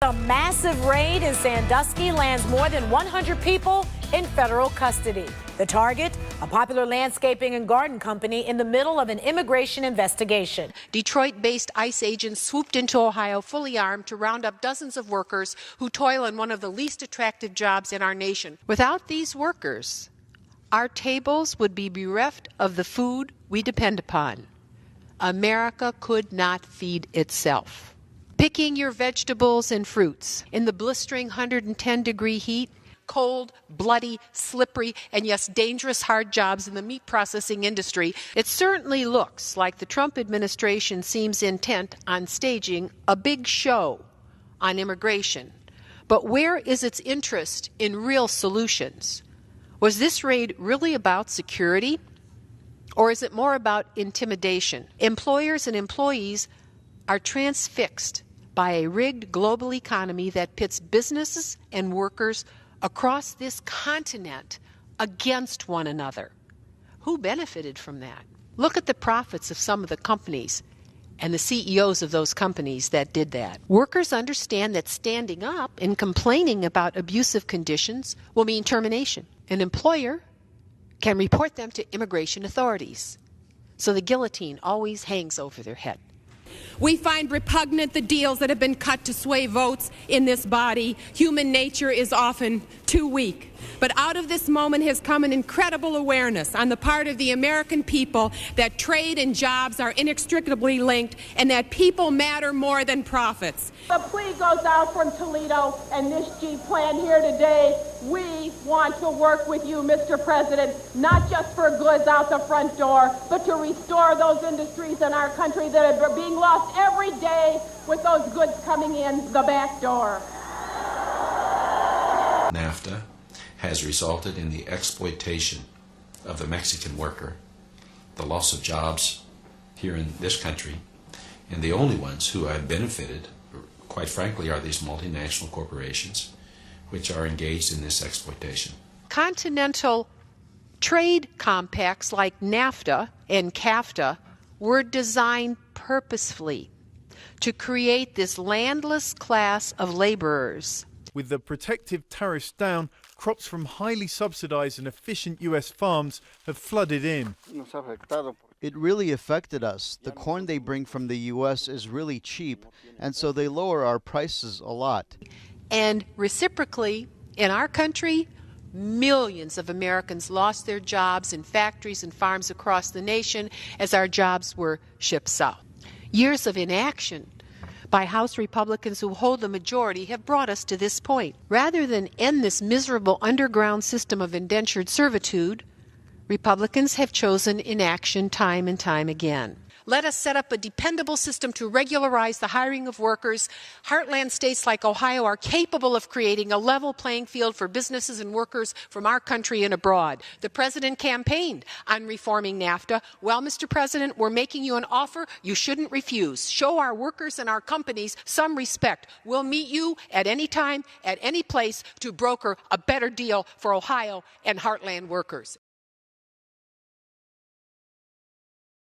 A massive raid in Sandusky lands more than 100 people in federal custody. The target, a popular landscaping and garden company in the middle of an immigration investigation. Detroit-based ICE agents swooped into Ohio fully armed to round up dozens of workers who toil in one of the least attractive jobs in our nation. Without these workers, our tables would be bereft of the food we depend upon. America could not feed itself. Picking your vegetables and fruits in the blistering 110-degree heat, cold, bloody, slippery, and yes, dangerous hard jobs in the meat processing industry, it certainly looks like the Trump administration seems intent on staging a big show on immigration. But where is its interest in real solutions? Was this raid really about security? Or is it more about intimidation? Employers and employees are transfixed by a rigged global economy that pits businesses and workers across this continent against one another. Who benefited from that? Look at the profits of some of the companies and the CEOs of those companies that did that. Workers understand that standing up and complaining about abusive conditions will mean termination. An employer can report them to immigration authorities. So the guillotine always hangs over their head. We find repugnant the deals that have been cut to sway votes in this body. Human nature is often too weak. But out of this moment has come an incredible awareness on the part of the American people that trade and jobs are inextricably linked and that people matter more than profits. The plea goes out from Toledo and this G plan here today. We want to work with you, Mr. President, not just for goods out the front door, but to restore those industries in our country that are being lost every day with those goods coming in the back door. NAFTA has resulted in the exploitation of the Mexican worker, the loss of jobs here in this country, and the only ones who have benefited, quite frankly, are these multinational corporations which are engaged in this exploitation. Continental trade compacts like NAFTA and CAFTA were designed purposefully to create this landless class of laborers. With the protective tariffs down, crops from highly subsidized and efficient U.S. farms have flooded in. It really affected us. The corn they bring from the U.S. is really cheap, and so they lower our prices a lot. And reciprocally, in our country, millions of Americans lost their jobs in factories and farms across the nation as our jobs were shipped south. Years of inaction by House Republicans who hold the majority have brought us to this point. Rather than end this miserable underground system of indentured servitude, Republicans have chosen inaction time and time again. Let us set up a dependable system to regularize the hiring of workers. Heartland states like Ohio are capable of creating a level playing field for businesses and workers from our country and abroad. The president campaigned on reforming NAFTA. Well, Mr. President, we're making you an offer you shouldn't refuse. Show our workers and our companies some respect. We'll meet you at any time, at any place to broker a better deal for Ohio and Heartland workers.